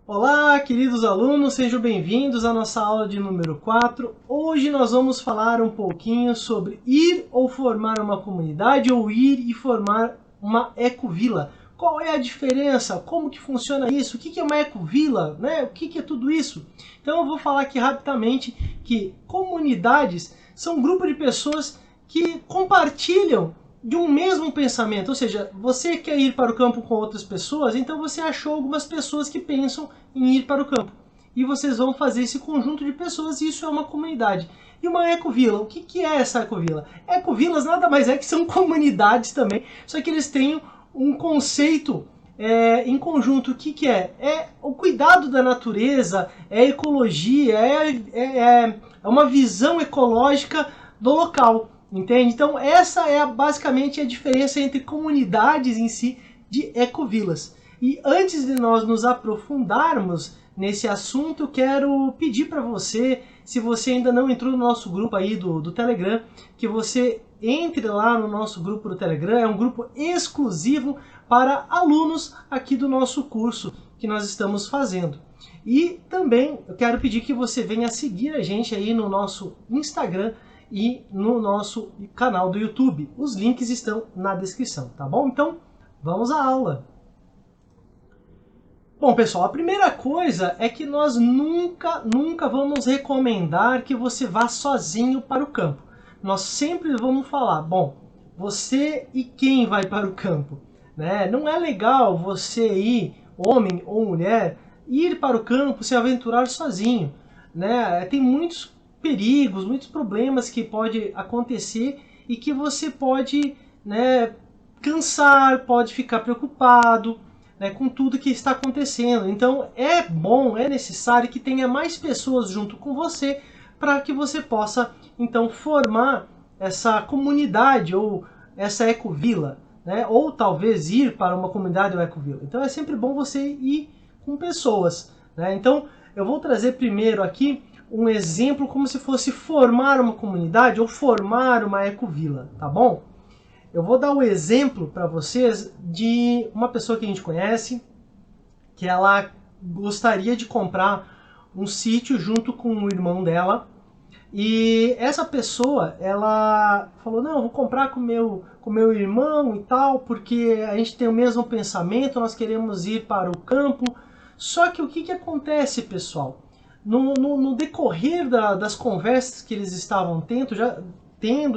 Olá, queridos alunos, sejam bem-vindos à nossa aula de número 4. Hoje nós vamos falar um pouquinho sobre ir ou formar uma comunidade ou ir e formar uma ecovila. Qual é a diferença? Como que funciona isso? O que é uma ecovila? Né? O que é tudo isso? Então eu vou falar aqui rapidamente que comunidades são um grupo de pessoas que compartilham de um mesmo pensamento, ou seja, você quer ir para o campo com outras pessoas, então você achou algumas pessoas que pensam em ir para o campo. E vocês vão fazer esse conjunto de pessoas e isso é uma comunidade. E uma ecovila, o que é essa ecovila? Ecovilas nada mais é que são comunidades também, só que eles têm um conceito em conjunto. O que é? É o cuidado da natureza, é ecologia, é uma visão ecológica do local. Entende? Então essa é basicamente a diferença entre comunidades em si de ecovilas. E antes de nós nos aprofundarmos nesse assunto, eu quero pedir para você, se você ainda não entrou no nosso grupo aí do Telegram, que você entre lá no nosso grupo do Telegram. É um grupo exclusivo para alunos aqui do nosso curso que nós estamos fazendo. E também eu quero pedir que você venha seguir a gente aí no nosso Instagram e no nosso canal do YouTube. Os links estão na descrição, tá bom? Então, vamos à aula. Bom, pessoal, a primeira coisa é que nós nunca vamos recomendar que você vá sozinho para o campo. Nós sempre vamos falar, bom, você e quem vai para o campo, né? Não é legal você ir, homem ou mulher, ir para o campo, se aventurar sozinho, né? Tem muitos perigos, muitos problemas que pode acontecer e que você pode, né, cansar, pode ficar preocupado, né, com tudo que está acontecendo. Então é bom, é necessário que tenha mais pessoas junto com você para que você possa então formar essa comunidade ou essa ecovila, né, ou talvez ir para uma comunidade ou ecovila. Então é sempre bom você ir com pessoas, né? Então eu vou trazer primeiro aqui um exemplo como se fosse formar uma comunidade ou formar uma ecovila, tá bom? Eu vou dar um exemplo para vocês de uma pessoa que a gente conhece, que ela gostaria de comprar um sítio junto com o irmão dela, e essa pessoa, ela falou, não, eu vou comprar com meu irmão e tal, porque a gente tem o mesmo pensamento, nós queremos ir para o campo. Só que o que acontece, pessoal? No decorrer das conversas que eles estavam tendo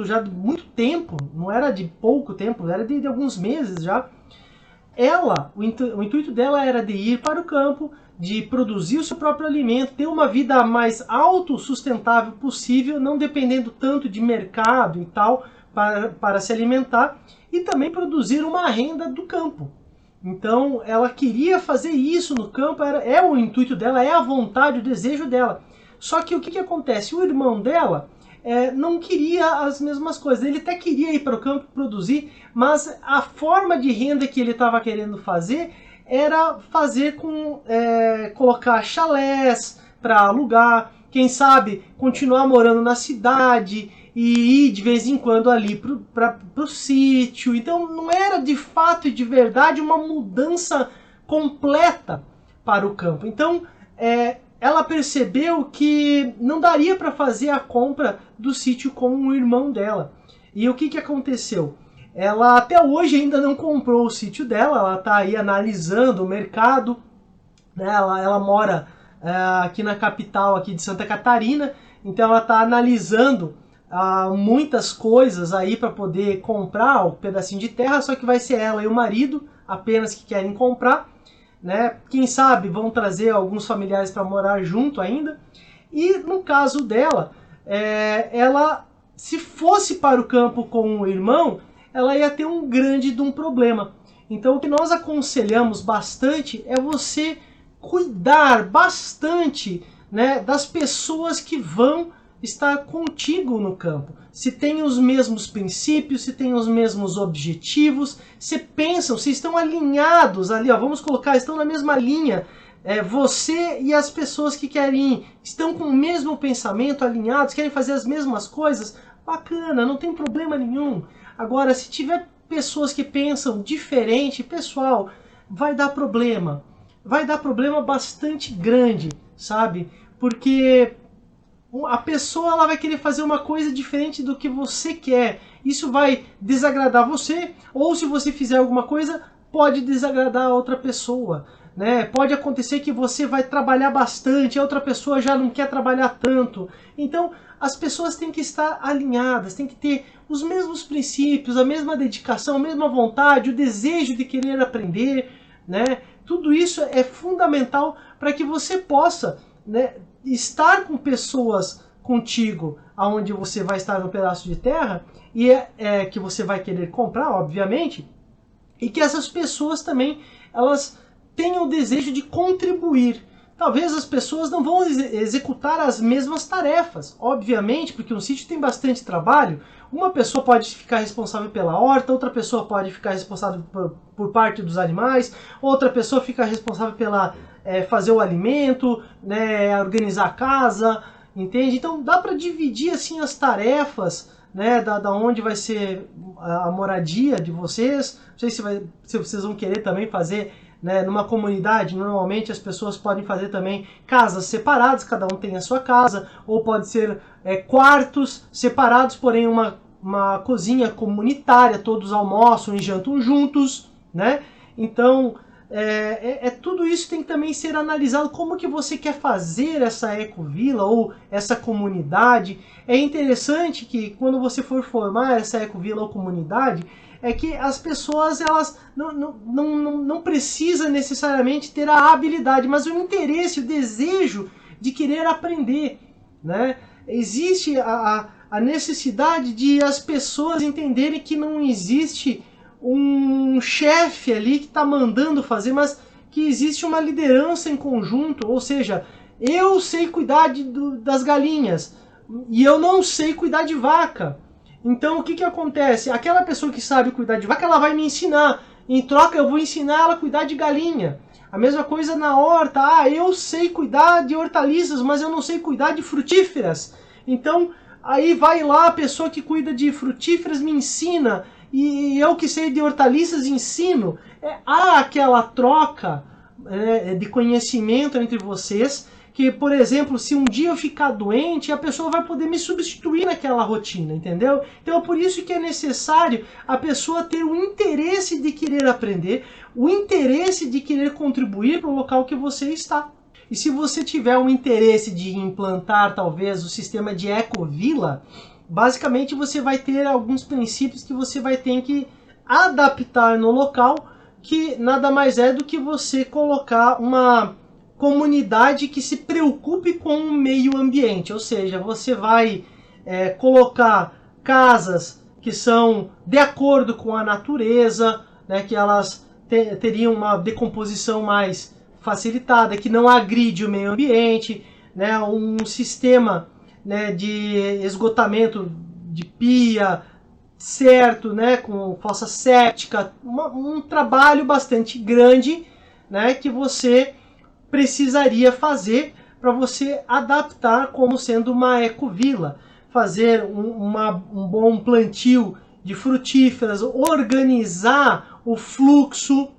já de muito tempo, não era de pouco tempo, era de alguns meses já, o intuito dela era de ir para o campo, de produzir o seu próprio alimento, ter uma vida mais autossustentável possível, não dependendo tanto de mercado e tal, para se alimentar, e também produzir uma renda do campo. Então ela queria fazer isso no campo, é o intuito dela, é a vontade, o desejo dela. Só que o que acontece? O irmão dela não queria as mesmas coisas. Ele até queria ir para o campo produzir, mas a forma de renda que ele estava querendo fazer era fazer colocar chalés para alugar, quem sabe continuar morando na cidade e ir de vez em quando ali para o sítio. Então não era de fato e de verdade uma mudança completa para o campo. Então ela percebeu que não daria para fazer a compra do sítio com o irmão dela. E o que aconteceu? Ela até hoje ainda não comprou o sítio dela, ela está aí analisando o mercado, né? Ela mora aqui na capital aqui de Santa Catarina, então ela está analisando muitas coisas aí para poder comprar um pedacinho de terra, só que vai ser ela e o marido apenas que querem comprar, né? Quem sabe vão trazer alguns familiares para morar junto ainda. E no caso dela, ela, se fosse para o campo com o irmão, ela ia ter um grande problema. Então o que nós aconselhamos bastante é você cuidar bastante, né, das pessoas que vão estar contigo no campo. Se tem os mesmos princípios, se tem os mesmos objetivos, se pensam, se estão alinhados ali, ó, vamos colocar, estão na mesma linha. Você e as pessoas que querem ir, estão com o mesmo pensamento, alinhados, querem fazer as mesmas coisas, bacana, não tem problema nenhum. Agora, se tiver pessoas que pensam diferente, pessoal, vai dar problema. vai dar problema bastante grande, sabe? Porque a pessoa ela vai querer fazer uma coisa diferente do que você quer. Isso vai desagradar você, ou se você fizer alguma coisa, pode desagradar a outra pessoa. Né? Pode acontecer que você vai trabalhar bastante, a outra pessoa já não quer trabalhar tanto. Então, as pessoas têm que estar alinhadas, têm que ter os mesmos princípios, a mesma dedicação, a mesma vontade, o desejo de querer aprender. Né? Tudo isso é fundamental para que você possa, né, estar com pessoas contigo, aonde você vai estar no pedaço de terra, e que você vai querer comprar, obviamente, e que essas pessoas também elas tenham o desejo de contribuir. Talvez as pessoas não vão executar as mesmas tarefas, obviamente, porque um sítio tem bastante trabalho. Uma pessoa pode ficar responsável pela horta, outra pessoa pode ficar responsável por parte dos animais, outra pessoa fica responsável pela fazer o alimento, né, organizar a casa, entende? Então dá para dividir assim as tarefas, né, da onde vai ser a moradia de vocês. Não sei se vocês vão querer também fazer, né, numa comunidade. Normalmente as pessoas podem fazer também casas separadas, cada um tem a sua casa, ou pode ser quartos separados, porém uma cozinha comunitária, todos almoçam e jantam juntos, né? Então tudo isso tem que também ser analisado, como que você quer fazer essa ecovila ou essa comunidade. É interessante que quando você for formar essa ecovila ou comunidade, é que as pessoas elas não precisam necessariamente ter a habilidade, mas o interesse, o desejo de querer aprender, né? Existe a necessidade de as pessoas entenderem que não existe um chefe ali que está mandando fazer, mas que existe uma liderança em conjunto. Ou seja, eu sei cuidar das galinhas e eu não sei cuidar de vaca. Então o que acontece? Aquela pessoa que sabe cuidar de vaca, ela vai me ensinar. Em troca eu vou ensinar ela a cuidar de galinha. A mesma coisa na horta. Eu sei cuidar de hortaliças, mas eu não sei cuidar de frutíferas. Então aí vai lá a pessoa que cuida de frutíferas me ensina, e eu que sei de hortaliças ensino. Há aquela troca de conhecimento entre vocês, que, por exemplo, se um dia eu ficar doente, a pessoa vai poder me substituir naquela rotina, entendeu? Então é por isso que é necessário a pessoa ter o interesse de querer aprender, o interesse de querer contribuir para o local que você está. E se você tiver um interesse de implantar, talvez, o sistema de ecovila, basicamente você vai ter alguns princípios que você vai ter que adaptar no local, que nada mais é do que você colocar uma comunidade que se preocupe com o meio ambiente. Ou seja, você vai colocar casas que são de acordo com a natureza, né, que elas teriam uma decomposição mais facilitada, que não agride o meio ambiente, né, um sistema, né, de esgotamento de pia certo, né, com fossa séptica, um trabalho bastante grande, né, que você precisaria fazer para você adaptar como sendo uma ecovila, fazer um bom plantio de frutíferas, organizar o fluxo,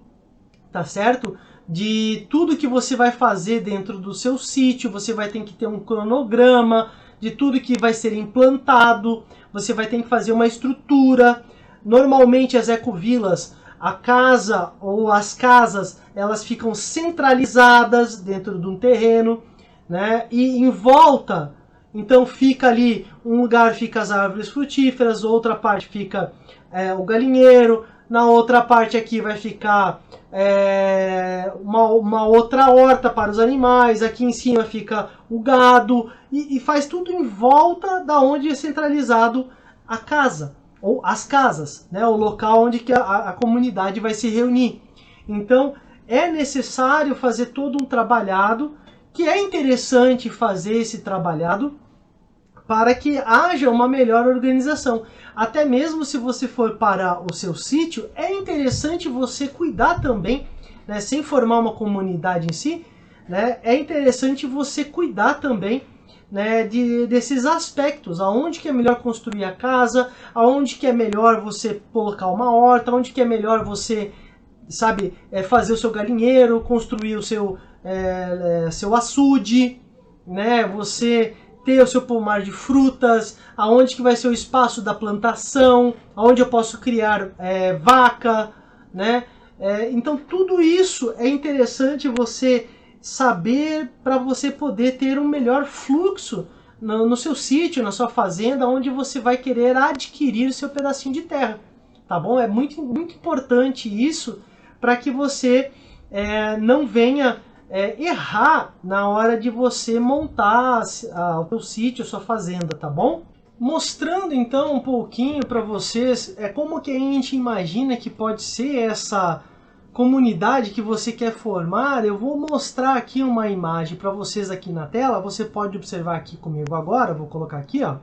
tá certo? De tudo que você vai fazer dentro do seu sítio. Você vai ter que ter um cronograma de tudo que vai ser implantado, você vai ter que fazer uma estrutura. Normalmente as ecovilas, a casa ou as casas, elas ficam centralizadas dentro de um terreno, né? E em volta, então fica ali, um lugar fica as árvores frutíferas, outra parte fica o galinheiro, na outra parte aqui vai ficar uma outra horta para os animais, aqui em cima fica o gado, e faz tudo em volta da onde é centralizado a casa, ou as casas, né? O local onde que a comunidade vai se reunir. Então é necessário fazer todo um trabalhado, que é interessante fazer esse trabalhado para que haja uma melhor organização. Até mesmo se você for para o seu sítio, é interessante você cuidar também, né, sem formar uma comunidade em si, né, é interessante você cuidar também, né, desses aspectos, aonde que é melhor construir a casa, aonde que é melhor você colocar uma horta, aonde que é melhor você sabe, fazer o seu galinheiro, construir o seu açude, né? Você ter o seu pomar de frutas, aonde que vai ser o espaço da plantação, aonde eu posso criar vaca, né? Então tudo isso é interessante você saber para você poder ter um melhor fluxo no seu sítio, na sua fazenda, onde você vai querer adquirir o seu pedacinho de terra, tá bom? É muito, muito importante isso para que você não venha errar na hora de você montar o seu sítio, a sua fazenda, tá bom? Mostrando então um pouquinho para vocês como que a gente imagina que pode ser essa comunidade que você quer formar, eu vou mostrar aqui uma imagem para vocês aqui na tela. Você pode observar aqui comigo agora, vou colocar aqui, ó.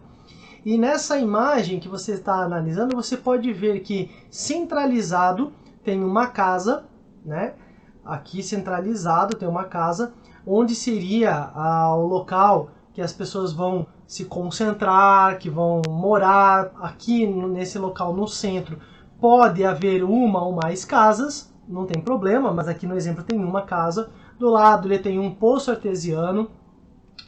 E nessa imagem que você está analisando, você pode ver que centralizado tem uma casa, né? Aqui centralizado tem uma casa, onde seria o local que as pessoas vão se concentrar, que vão morar. Aqui nesse local no centro pode haver uma ou mais casas, não tem problema, mas aqui no exemplo tem uma casa. Do lado ele tem um poço artesiano.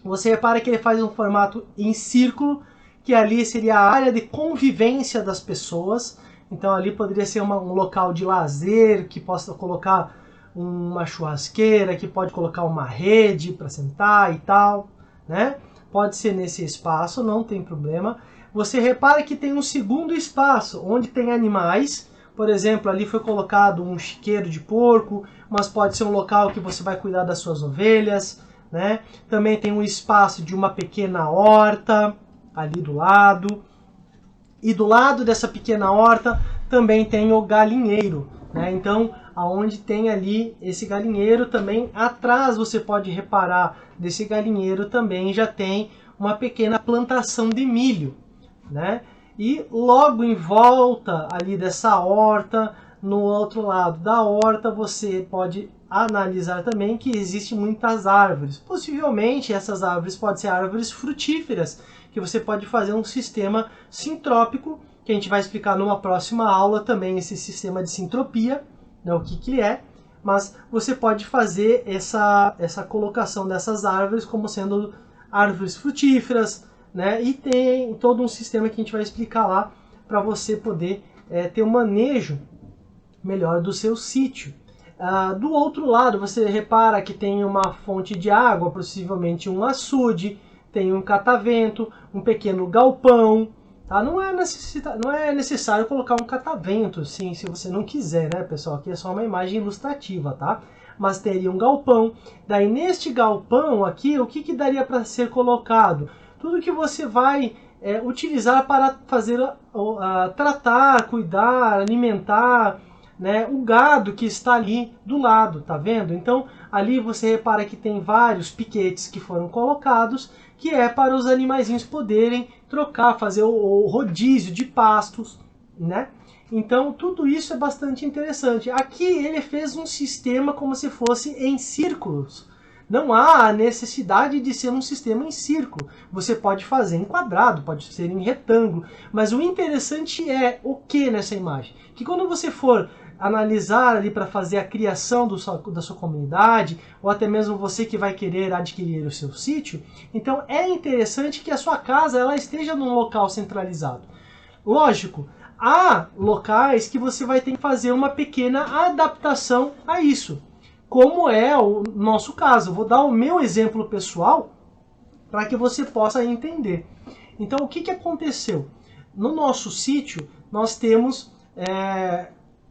Você repara que ele faz um formato em círculo, que ali seria a área de convivência das pessoas. Então ali poderia ser um local de lazer, que possa colocar uma churrasqueira, que pode colocar uma rede para sentar e tal, né? Pode ser nesse espaço, não tem problema. Você repara que tem um segundo espaço, onde tem animais. Por exemplo, ali foi colocado um chiqueiro de porco, mas pode ser um local que você vai cuidar das suas ovelhas, né? Também tem um espaço de uma pequena horta ali do lado. E do lado dessa pequena horta também tem o galinheiro, né? Então, aonde tem ali esse galinheiro, também atrás você pode reparar desse galinheiro também já tem uma pequena plantação de milho, né? E logo em volta ali dessa horta, no outro lado da horta, você pode analisar também que existem muitas árvores. Possivelmente essas árvores podem ser árvores frutíferas, que você pode fazer um sistema sintrópico, que a gente vai explicar numa próxima aula também esse sistema de sintropia, né, o que ele é. Mas você pode fazer essa colocação dessas árvores como sendo árvores frutíferas, né? E tem todo um sistema que a gente vai explicar lá para você poder ter um manejo melhor do seu sítio. Do outro lado, você repara que tem uma fonte de água, possivelmente um açude, tem um catavento, um pequeno galpão. Tá? Não é necessário colocar um catavento, sim, se você não quiser, né, pessoal? Aqui é só uma imagem ilustrativa, tá? Mas teria um galpão. Daí, neste galpão aqui, o que daria para ser colocado? Tudo que você vai utilizar para fazer, tratar, cuidar, alimentar, né, o gado que está ali do lado, tá vendo? Então, ali você repara que tem vários piquetes que foram colocados, que é para os animaizinhos poderem trocar, fazer o rodízio de pastos, né? Então, tudo isso é bastante interessante. Aqui ele fez um sistema como se fosse em círculos. Não há a necessidade de ser um sistema em círculo. Você pode fazer em quadrado, pode ser em retângulo. Mas o interessante é o que nessa imagem? Que quando você for analisar ali para fazer a criação da sua comunidade, ou até mesmo você que vai querer adquirir o seu sítio, então é interessante que a sua casa ela esteja num local centralizado. Lógico, há locais que você vai ter que fazer uma pequena adaptação a isso, como é o nosso caso. Vou dar o meu exemplo pessoal para que você possa entender. Então, o que aconteceu? No nosso sítio, nós temos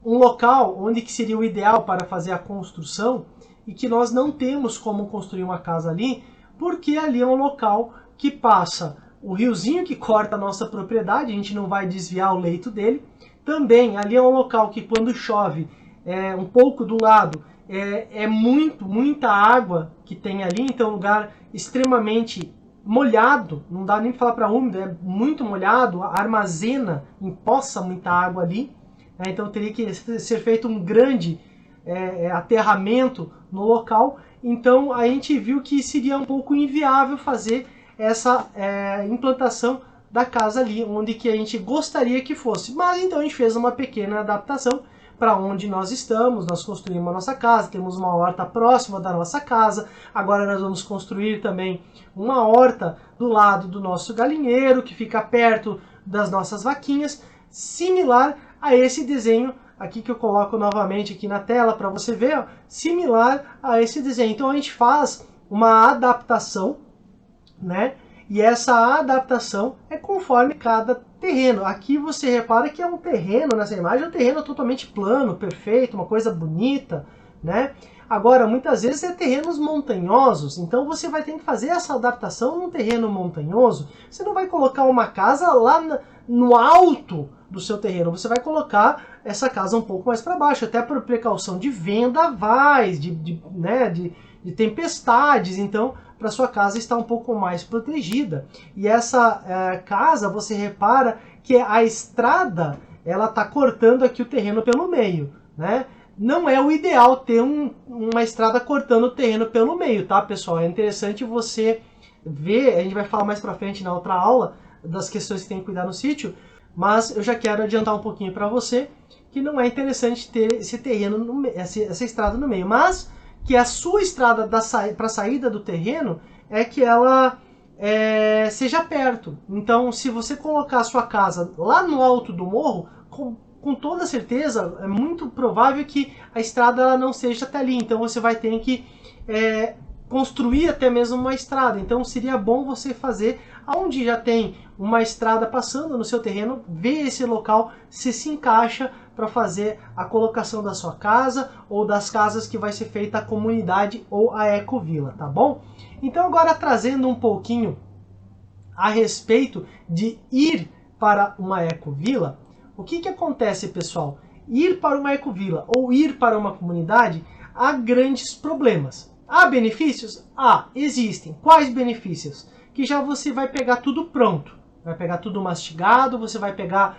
um local onde que seria o ideal para fazer a construção e que nós não temos como construir uma casa ali, porque ali é um local que passa o riozinho que corta a nossa propriedade, a gente não vai desviar o leito dele. Também ali é um local que quando chove, um pouco do lado, muita água que tem ali, então é um lugar extremamente molhado, não dá nem para falar para úmido, é muito molhado, armazena, empoça muita água ali. Então teria que ser feito um grande aterramento no local. Então a gente viu que seria um pouco inviável fazer essa implantação da casa ali, onde que a gente gostaria que fosse. Mas então a gente fez uma pequena adaptação para onde nós estamos. Nós construímos a nossa casa, temos uma horta próxima da nossa casa, agora nós vamos construir também uma horta do lado do nosso galinheiro, que fica perto das nossas vaquinhas, similar a esse desenho aqui que eu coloco novamente aqui na tela para você ver, ó, similar a esse desenho. Então a gente faz uma adaptação, né? E essa adaptação é conforme cada terreno. Aqui você repara que é um terreno, nessa imagem, é um terreno totalmente plano, perfeito, uma coisa bonita, né? Agora, muitas vezes é terrenos montanhosos, então você vai ter que fazer essa adaptação num terreno montanhoso. Você não vai colocar uma casa lá no alto do seu terreno, você vai colocar essa casa um pouco mais para baixo, até por precaução de vendavais, de tempestades, então para sua casa estar um pouco mais protegida. E essa casa, você repara que a estrada, ela está cortando aqui o terreno pelo meio, né? Não é o ideal ter uma estrada cortando o terreno pelo meio, tá, pessoal? É interessante você ver, a gente vai falar mais para frente na outra aula das questões que tem que cuidar no sítio, mas eu já quero adiantar um pouquinho para você que não é interessante ter esse terreno, essa estrada no meio, mas que a sua estrada para a saída do terreno é que ela seja perto. Então, se você colocar a sua casa lá no alto do morro, com toda certeza, é muito provável que a estrada ela não seja até ali. Então, você vai ter que construir até mesmo uma estrada. Então, seria bom você fazer onde já tem uma estrada passando no seu terreno, ver esse local se encaixa para fazer a colocação da sua casa ou das casas que vai ser feita a comunidade ou a ecovila, tá bom? Então agora trazendo um pouquinho a respeito de ir para uma ecovila, o que acontece, pessoal? Ir para uma ecovila ou ir para uma comunidade, há grandes problemas. Há benefícios? Existem. Quais benefícios? Que já você vai pegar tudo pronto, vai pegar tudo mastigado, você vai pegar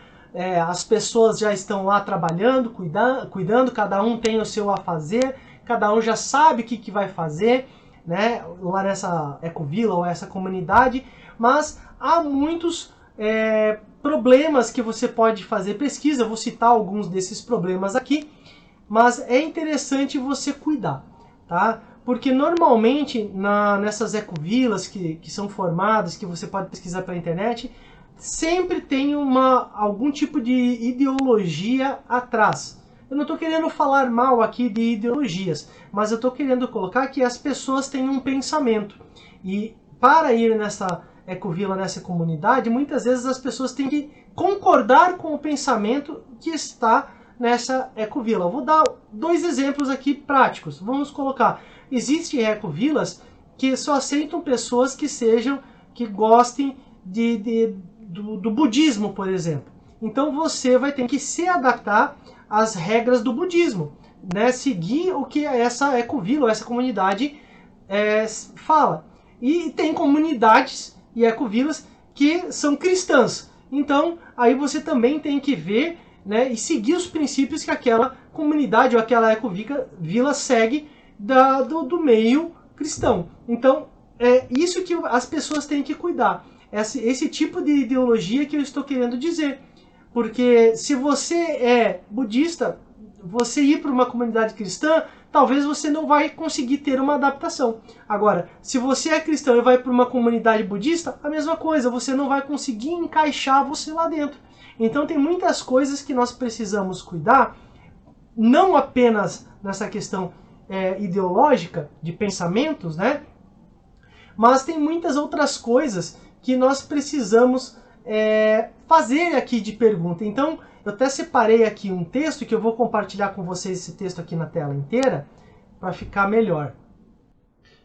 as pessoas já estão lá trabalhando, cuidando, cada um tem o seu a fazer, cada um já sabe o que vai fazer, né, lá nessa ecovila ou essa comunidade, mas há muitos problemas que você pode fazer pesquisa, eu vou citar alguns desses problemas aqui, mas é interessante você cuidar, tá? Porque normalmente nessas ecovilas que são formadas, que você pode pesquisar pela internet, sempre tem algum tipo de ideologia atrás. Eu não estou querendo falar mal aqui de ideologias, mas eu estou querendo colocar que as pessoas têm um pensamento. E para ir nessa ecovila, nessa comunidade, muitas vezes as pessoas têm que concordar com o pensamento que está nessa ecovila. Eu vou dar 2 exemplos aqui práticos. Vamos colocar, existem ecovilas que só aceitam pessoas que gostem do budismo, por exemplo. Então você vai ter que se adaptar às regras do budismo, né? Seguir o que essa ecovila, essa comunidade fala. E tem comunidades e ecovilas que são cristãs. Então aí você também tem que ver, né, e seguir os princípios que aquela comunidade ou aquela ecovila segue do meio cristão. Então é isso que as pessoas têm que cuidar. Esse tipo de ideologia que eu estou querendo dizer. Porque se você é budista, você ir para uma comunidade cristã, talvez você não vai conseguir ter uma adaptação. Agora, se você é cristão e vai para uma comunidade budista, a mesma coisa, você não vai conseguir encaixar você lá dentro. Então tem muitas coisas que nós precisamos cuidar, não apenas nessa questão ideológica, de pensamentos, né? Mas tem muitas outras coisas que nós precisamos fazer aqui de pergunta. Então, eu até separei aqui um texto que eu vou compartilhar com vocês esse texto aqui na tela inteira para ficar melhor.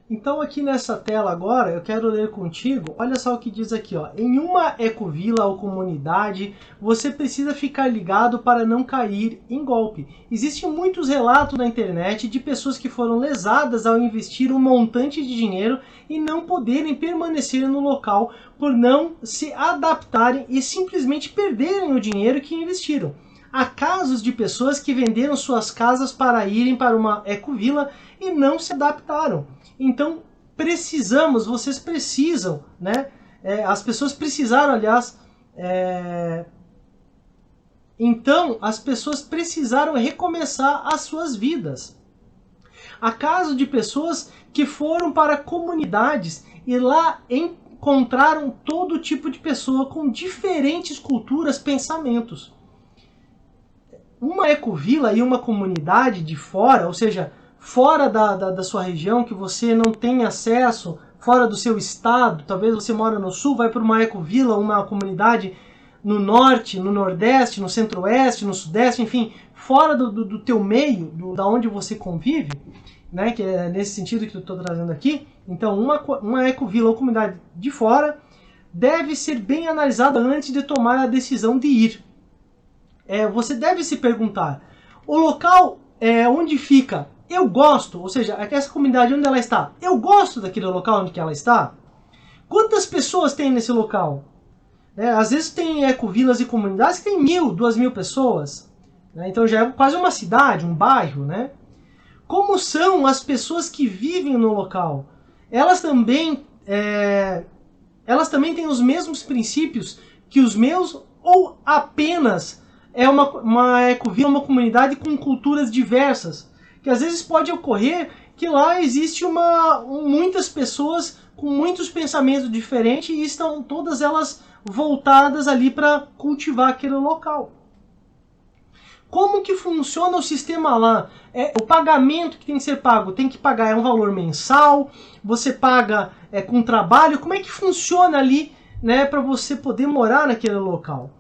Então, aqui nessa tela agora, eu quero ler contigo, olha só o que diz aqui, ó. Em uma ecovila ou comunidade, você precisa ficar ligado para não cair em golpe. Existem muitos relatos na internet de pessoas que foram lesadas ao investir um montante de dinheiro e não poderem permanecer no local por não se adaptarem e simplesmente perderem o dinheiro que investiram. Há casos de pessoas que venderam suas casas para irem para uma ecovila e não se adaptaram. Então, vocês precisam, né? As pessoas precisaram, aliás, Então, as pessoas precisaram recomeçar as suas vidas. Há casos de pessoas que foram para comunidades e lá encontraram todo tipo de pessoa com diferentes culturas, pensamentos. Uma ecovila e uma comunidade de fora, ou seja, fora da sua região, que você não tem acesso, fora do seu estado, talvez você mora no sul, vai para uma ecovila, uma comunidade no norte, no nordeste, no centro-oeste, no sudeste, enfim, fora do teu meio, da onde você convive, né, que é nesse sentido que eu estou trazendo aqui. Então, uma ecovila ou comunidade de fora deve ser bem analisada antes de tomar a decisão de ir. Você deve se perguntar, o local onde fica, eu gosto, ou seja, essa comunidade onde ela está, eu gosto daquele local onde ela está? Quantas pessoas tem nesse local? Às vezes tem ecovilas e comunidades que tem 1.000, 2.000 pessoas, né? Então já é quase uma cidade, um bairro, né? Como são as pessoas que vivem no local? Elas também têm os mesmos princípios que os meus, ou apenas é uma ecovila, uma comunidade com culturas diversas? Que às vezes pode ocorrer que lá existe muitas pessoas com muitos pensamentos diferentes e estão todas elas voltadas ali para cultivar aquele local. Como que funciona o sistema lá? O pagamento que tem que ser pago, tem que pagar, é um valor mensal? Você paga com trabalho? Como é que funciona ali, né, para você poder morar naquele local?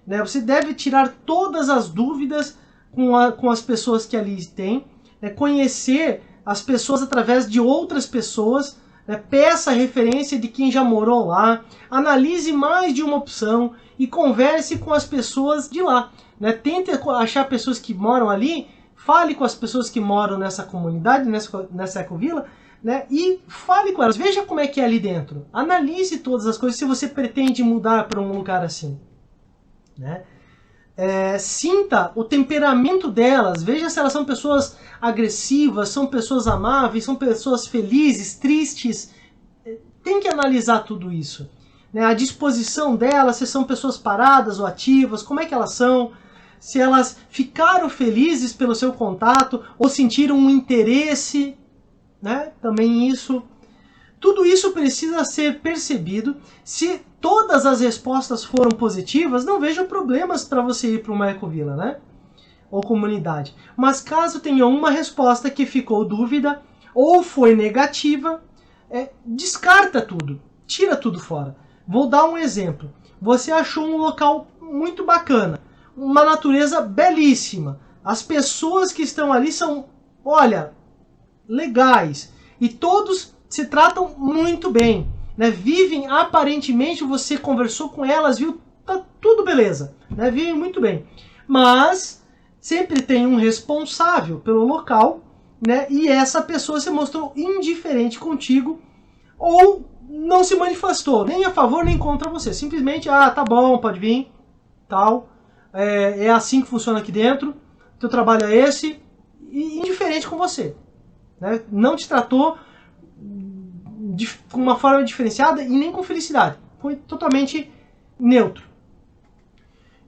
Você deve tirar todas as dúvidas com as pessoas que ali têm, conhecer as pessoas através de outras pessoas, peça referência de quem já morou lá, analise mais de uma opção e converse com as pessoas de lá. Tente achar pessoas que moram ali, fale com as pessoas que moram nessa comunidade, nessa ecovila, e fale com elas, veja como é que é ali dentro. Analise todas as coisas se você pretende mudar para um lugar assim. Sinta o temperamento delas, veja se elas são pessoas agressivas, são pessoas amáveis, são pessoas felizes, tristes. Tem que analisar tudo isso. A disposição delas, se são pessoas paradas ou ativas, como é que elas são, se elas ficaram felizes pelo seu contato ou sentiram um interesse, também isso. Tudo isso precisa ser percebido. Se todas as respostas foram positivas, não vejo problemas para você ir para uma ecovila, ou comunidade. Mas caso tenha uma resposta que ficou dúvida ou foi negativa, descarta tudo, tira tudo fora. Vou dar um exemplo. Você achou um local muito bacana, uma natureza belíssima. As pessoas que estão ali são, olha, legais. E todos se tratam muito bem. Vivem, aparentemente, você conversou com elas, viu? Tá tudo beleza. Vivem muito bem. Mas sempre tem um responsável pelo local, e essa pessoa se mostrou indiferente contigo ou não se manifestou nem a favor nem contra você. Simplesmente, tá bom, pode vir, tal. É assim que funciona aqui dentro. Teu trabalho é esse, e indiferente com você. Não te tratou com uma forma diferenciada e nem com felicidade. Foi totalmente neutro.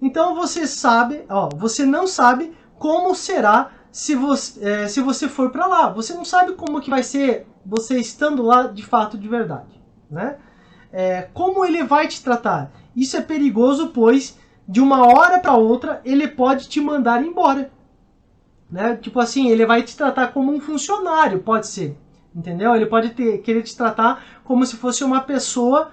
Então você sabe, você não sabe como será se você for para lá. Você não sabe como que vai ser você estando lá de fato, de verdade. Como ele vai te tratar? Isso é perigoso, pois de uma hora para outra ele pode te mandar embora. Tipo assim, ele vai te tratar como um funcionário, pode ser. Entendeu? Ele pode querer te tratar como se fosse uma pessoa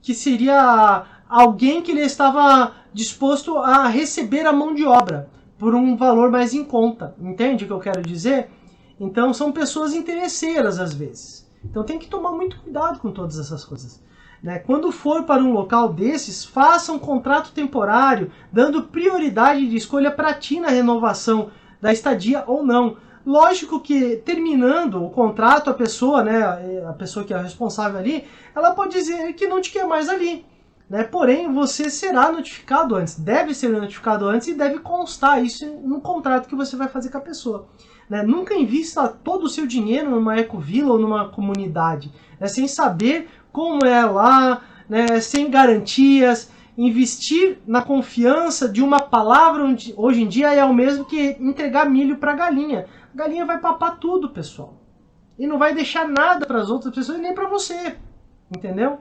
que seria alguém que ele estava disposto a receber a mão de obra por um valor mais em conta. Entende o que eu quero dizer? Então são pessoas interesseiras às vezes. Então tem que tomar muito cuidado com todas essas coisas. Quando for para um local desses, faça um contrato temporário, dando prioridade de escolha para ti na renovação da estadia ou não. Lógico que terminando o contrato, a pessoa que é responsável ali, ela pode dizer que não te quer mais ali. Porém, você será notificado antes, deve ser notificado antes e deve constar isso no contrato que você vai fazer com a pessoa. Nunca invista todo o seu dinheiro numa ecovila ou numa comunidade, sem saber como é lá, sem garantias. investir na confiança de uma palavra hoje em dia é o mesmo que entregar milho para a galinha. A galinha vai papar tudo, pessoal. E não vai deixar nada para as outras pessoas, nem para você. Entendeu?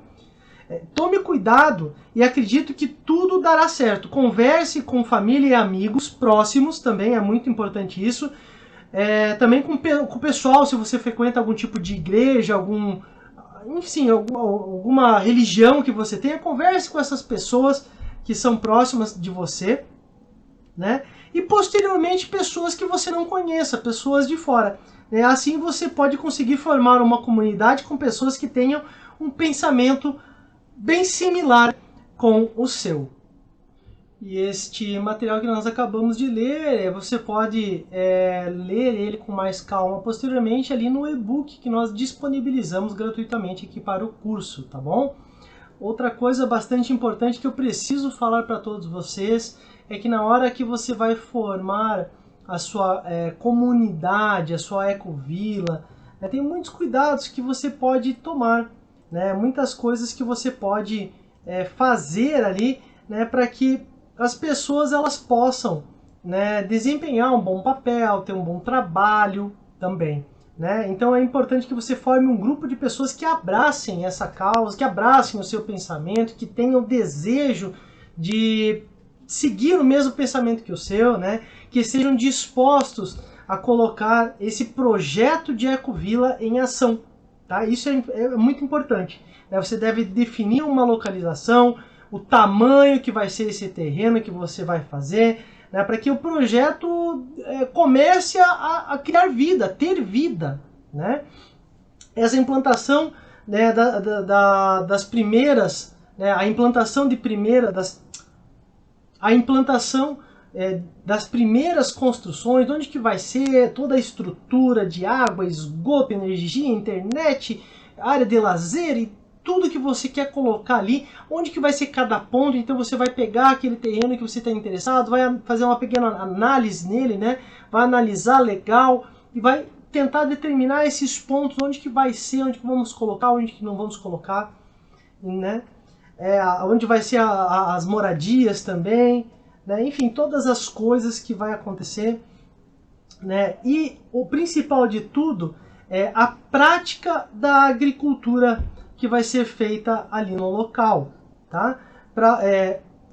Tome cuidado e acredito que tudo dará certo. Converse com família e amigos próximos, também é muito importante isso. Também com o pessoal, se você frequenta algum tipo de igreja, alguma religião que você tenha, converse com essas pessoas que são próximas de você, né? E posteriormente pessoas que você não conheça, pessoas de fora. Assim você pode conseguir formar uma comunidade com pessoas que tenham um pensamento bem similar com o seu. E este material que nós acabamos de ler, você pode ler ele com mais calma posteriormente ali no e-book que nós disponibilizamos gratuitamente aqui para o curso, tá bom? Outra coisa bastante importante que eu preciso falar para todos vocês é que na hora que você vai formar a sua comunidade, a sua ecovila, tem muitos cuidados que você pode tomar, né? Muitas coisas que você pode fazer ali, né, para que as pessoas elas possam, né, desempenhar um bom papel, ter um bom trabalho também, né? Então é importante que você forme um grupo de pessoas que abracem essa causa, que abracem o seu pensamento, que tenham o desejo de seguir o mesmo pensamento que o seu, né? Que sejam dispostos a colocar esse projeto de ecovila em ação. Tá? Isso é muito importante. Né? Você deve definir uma localização, o tamanho que vai ser esse terreno que você vai fazer, né? Para que o projeto comece a criar vida, a ter vida. Né? Essa implantação, né, das primeiras, né, a implantação das primeiras construções, onde que vai ser toda a estrutura de água, esgoto, energia, internet, área de lazer e tudo que você quer colocar ali, onde que vai ser cada ponto. Então você vai pegar aquele terreno que você está interessado, vai fazer uma pequena análise nele, né? Vai analisar legal e vai tentar determinar esses pontos, onde que vai ser, onde que vamos colocar, onde que não vamos colocar, né? Onde vai ser as moradias também, né? Enfim, todas as coisas que vai acontecer, né? E o principal de tudo é a prática da agricultura que vai ser feita ali no local, tá?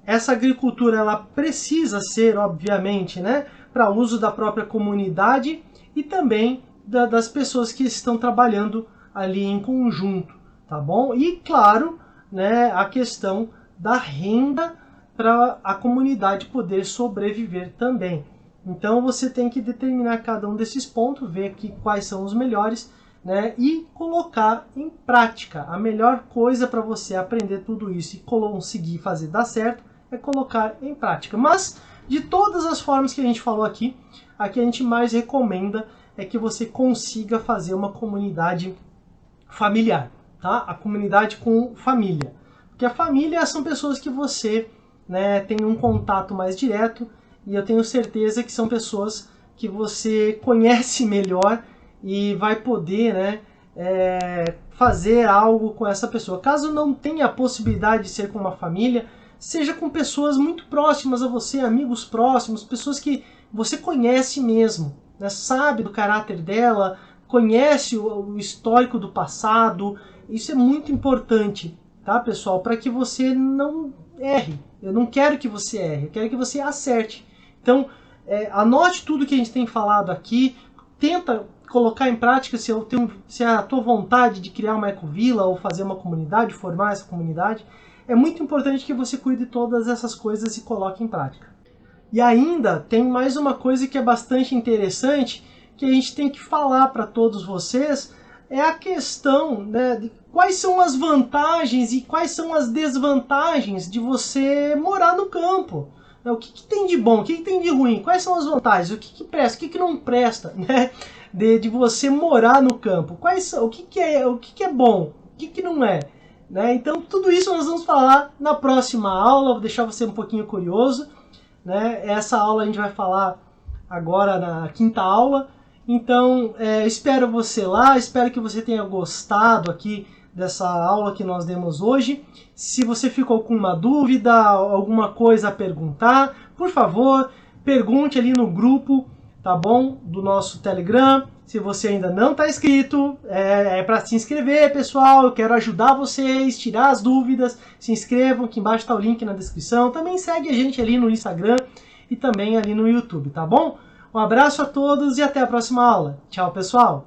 Essa agricultura ela precisa ser, obviamente, né, para uso da própria comunidade e também das pessoas que estão trabalhando ali em conjunto, tá bom? E claro, né, a questão da renda para a comunidade poder sobreviver também. Então você tem que determinar cada um desses pontos, ver aqui quais são os melhores, né, e colocar em prática. A melhor coisa para você aprender tudo isso e conseguir fazer dar certo é colocar em prática. Mas de todas as formas que a gente falou aqui, a que a gente mais recomenda é que você consiga fazer uma comunidade familiar, tá? A comunidade com família. Porque a família são pessoas que você, né, tem um contato mais direto, e eu tenho certeza que são pessoas que você conhece melhor e vai poder, né, fazer algo com essa pessoa. Caso não tenha a possibilidade de ser com uma família, seja com pessoas muito próximas a você, amigos próximos, pessoas que você conhece mesmo, né, sabe do caráter dela, conhece o histórico do passado. Isso é muito importante, tá, pessoal? Para que você não erre. Eu não quero que você erre, eu quero que você acerte. Então, anote tudo que a gente tem falado aqui, tenta colocar em prática se é a tua vontade de criar uma ecovila ou fazer uma comunidade, formar essa comunidade. É muito importante que você cuide de todas essas coisas e coloque em prática. E ainda tem mais uma coisa que é bastante interessante, que a gente tem que falar para todos vocês, é a questão, né, de quais são as vantagens e quais são as desvantagens de você morar no campo. O que tem de bom, o que tem de ruim, quais são as vantagens, o que presta, o que não presta, né, de você morar no campo, o que é bom, o que não é, né? Então tudo isso nós vamos falar na próxima aula, vou deixar você um pouquinho curioso, né? Essa aula a gente vai falar agora na quinta aula, então espero você lá, espero que você tenha gostado aqui dessa aula que nós demos hoje. Se você ficou com uma dúvida, alguma coisa a perguntar, por favor, pergunte ali no grupo, tá bom? Do nosso Telegram. Se você ainda não está inscrito, é para se inscrever, pessoal. Eu quero ajudar vocês, tirar as dúvidas. Se inscrevam, aqui embaixo está o link na descrição. Também segue a gente ali no Instagram e também ali no YouTube, tá bom? Um abraço a todos e até a próxima aula. Tchau, pessoal!